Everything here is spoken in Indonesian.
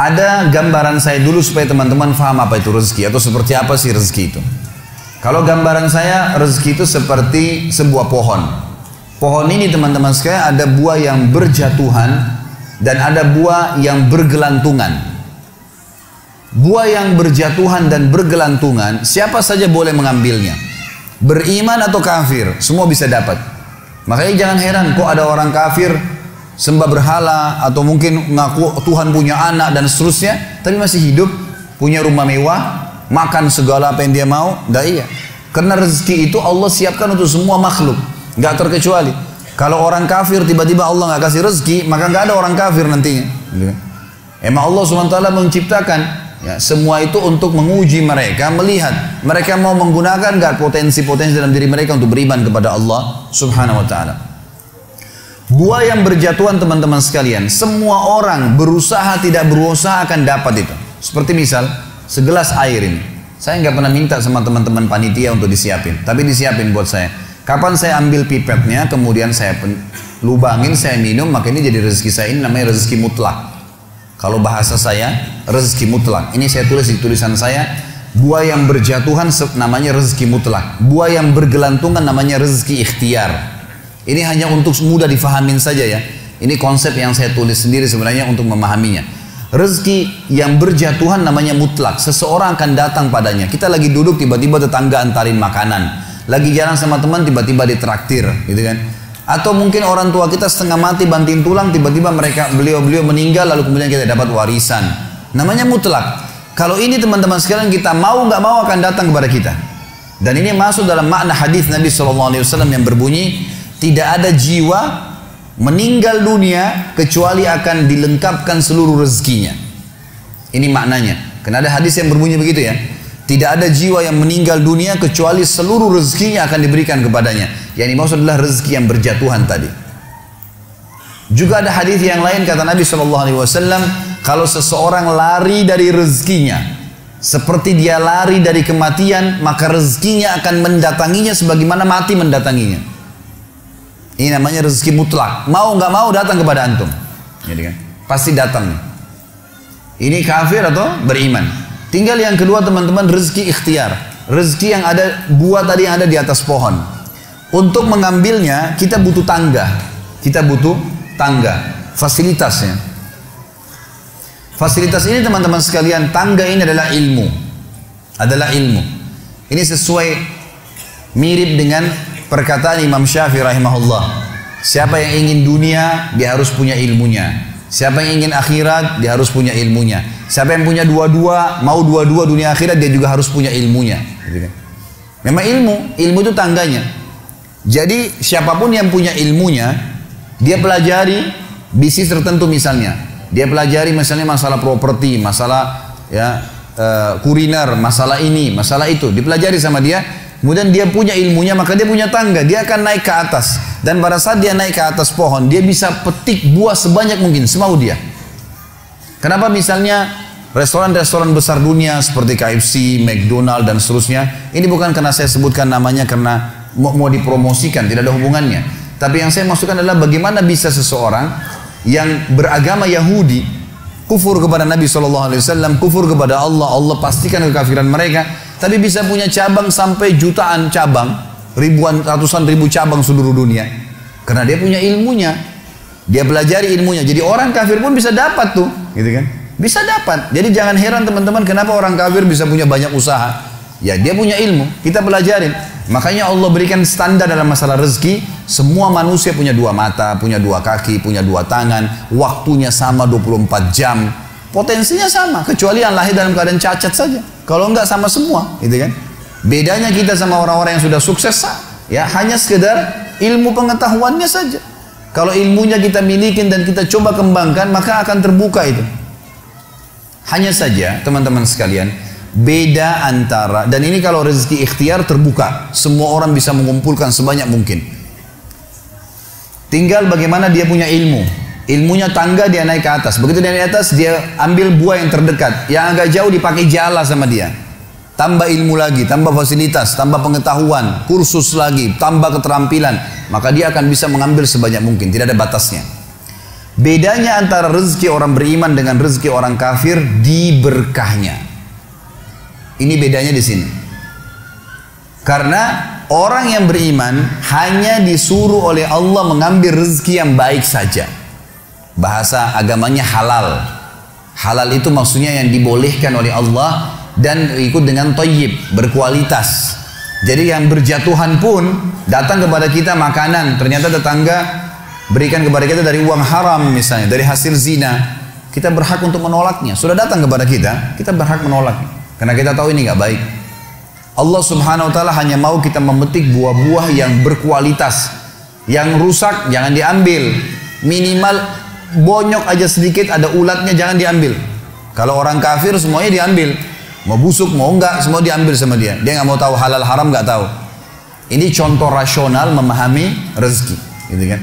Ada gambaran saya dulu supaya teman-teman paham apa itu rezeki atau seperti apa sih rezeki itu. Kalau gambaran saya, rezeki itu seperti sebuah pohon. Pohon ini teman-teman sekalian ada buah yang berjatuhan dan ada buah yang bergelantungan. Buah yang berjatuhan dan bergelantungan, siapa saja boleh mengambilnya. Beriman atau kafir, semua bisa dapat. Makanya jangan heran kok ada orang kafir sembah berhala atau mungkin ngaku Tuhan punya anak dan seterusnya, tapi masih hidup, punya rumah mewah, makan segala apa yang dia mau. Dah iya. Karena rezeki itu Allah siapkan untuk semua makhluk, nggak terkecuali. Kalau orang kafir tiba-tiba Allah nggak kasih rezeki, maka nggak ada orang kafir nantinya. Emang Allah SWT menciptakan ya, semua itu untuk menguji mereka, melihat mereka mau menggunakan nggak potensi-potensi dalam diri mereka untuk beriman kepada Allah Subhanahu Wa Taala. Buah yang berjatuhan teman-teman sekalian, semua orang berusaha tidak berusaha akan dapat itu. Seperti misal segelas air ini, saya nggak pernah minta sama teman-teman panitia untuk disiapin, tapi disiapin buat saya. Kapan saya ambil pipetnya, kemudian saya lubangin, saya minum, maka ini jadi rezeki saya. Ini namanya rezeki mutlak. Kalau bahasa saya, rezeki mutlak. Ini saya tulis di tulisan saya, buah yang berjatuhan namanya rezeki mutlak. Buah yang bergelantungan namanya rezeki ikhtiar. Ini hanya untuk mudah difahamin saja ya. Ini konsep yang saya tulis sendiri sebenarnya untuk memahaminya. Rezeki yang berjatuhan namanya mutlak. Seseorang akan datang padanya. Kita lagi duduk tiba-tiba tetangga antarin makanan. Lagi jalan sama teman tiba-tiba ditraktir, gitu kan? Atau mungkin orang tua kita setengah mati banting tulang, tiba-tiba beliau meninggal lalu kemudian kita dapat warisan. Namanya mutlak. Kalau ini teman-teman sekalian kita mau nggak mau akan datang kepada kita. Dan ini masuk dalam makna hadis Nabi SAW yang berbunyi, tidak ada jiwa meninggal dunia kecuali akan dilengkapkan seluruh rezekinya. Ini maknanya. Karena ada hadis yang berbunyi begitu ya. Tidak ada jiwa yang meninggal dunia kecuali seluruh rezekinya akan diberikan kepadanya. Yang dimaksud adalah rezeki yang berjatuhan tadi. Juga ada hadis yang lain kata Nabi SAW, kalau seseorang lari dari rezekinya seperti dia lari dari kematian, maka rezekinya akan mendatanginya sebagaimana mati mendatanginya. Ini namanya rezeki mutlak. Mau nggak mau datang kepada antum. Jadi kan, pasti datang. Ini kafir atau beriman. Tinggal yang kedua teman-teman, rezeki ikhtiar. Rezeki yang ada, buah tadi yang ada di atas pohon. Untuk mengambilnya kita butuh tangga. Kita butuh tangga. Fasilitasnya. Fasilitas ini teman-teman sekalian, tangga ini adalah ilmu. Adalah ilmu. Ini sesuai mirip dengan perkataan Imam Syafi'i rahimahullah. Siapa yang ingin dunia, dia harus punya ilmunya. Siapa yang ingin akhirat, dia harus punya ilmunya. Siapa yang punya dua-dua, mau dua-dua dunia akhirat, dia juga harus punya ilmunya. Memang ilmu itu tangganya. Jadi siapapun yang punya ilmunya, dia pelajari bisnis tertentu misalnya. Dia pelajari misalnya masalah properti, masalah ya kuliner, masalah ini, masalah itu. Dipelajari sama dia. Kemudian dia punya ilmunya, maka dia punya tangga. Dia akan naik ke atas. Dan pada saat dia naik ke atas pohon, dia bisa petik buah sebanyak mungkin, semau dia. Kenapa misalnya restoran-restoran besar dunia seperti KFC, McDonald dan seterusnya, ini bukan karena saya sebutkan namanya karena mau dipromosikan, tidak ada hubungannya. Tapi yang saya maksudkan adalah bagaimana bisa seseorang yang beragama Yahudi kufur kepada Nabi SAW, kufur kepada Allah, Allah pastikan kekafiran mereka, tapi bisa punya cabang sampai jutaan cabang, ribuan, ratusan ribu cabang seluruh dunia. Karena dia punya ilmunya, dia pelajari ilmunya. Jadi orang kafir pun bisa dapat tuh, gitu kan? Bisa dapat. Jadi jangan heran teman-teman, kenapa orang kafir bisa punya banyak usaha? Ya dia punya ilmu, kita pelajarin. Makanya Allah berikan standar dalam masalah rezeki. Semua manusia punya dua mata, punya dua kaki, punya dua tangan. Waktunya sama 24 jam. Potensinya sama, kecuali yang lahir dalam keadaan cacat saja. Kalau enggak sama semua, gitu kan? Bedanya kita sama orang-orang yang sudah sukses, ya hanya sekedar ilmu pengetahuannya saja. Kalau ilmunya kita miliki dan kita coba kembangkan, maka akan terbuka itu. Hanya saja, teman-teman sekalian, beda antara, dan ini kalau rezeki ikhtiar terbuka, semua orang bisa mengumpulkan sebanyak mungkin. Tinggal bagaimana dia punya ilmu. Ilmunya tangga, dia naik ke atas. Begitu dia naik ke atas, dia ambil buah yang terdekat. Yang agak jauh dipakai jala sama dia. Tambah ilmu lagi, tambah fasilitas, tambah pengetahuan, kursus lagi, tambah keterampilan. Maka dia akan bisa mengambil sebanyak mungkin, tidak ada batasnya. Bedanya antara rezeki orang beriman dengan rezeki orang kafir di berkahnya. Ini bedanya di sini. Karena orang yang beriman hanya disuruh oleh Allah mengambil rezeki yang baik saja. Bahasa agamanya halal. Halal itu maksudnya yang dibolehkan oleh Allah dan ikut dengan thayyib, berkualitas. Jadi yang berjatuhan pun datang kepada kita makanan, ternyata tetangga berikan kepada kita dari uang haram misalnya, dari hasil zina, kita berhak untuk menolaknya. Sudah datang kepada kita, kita berhak menolaknya. Karena kita tahu ini nggak baik. Allah subhanahu wa ta'ala hanya mau kita memetik buah-buah yang berkualitas. Yang rusak jangan diambil. Minimal bonyok aja sedikit, ada ulatnya jangan diambil. Kalau orang kafir semuanya diambil. Mau busuk, mau enggak, semua diambil sama dia. Dia nggak mau tahu halal haram, nggak tahu. Ini contoh rasional memahami rezeki. Gitu kan?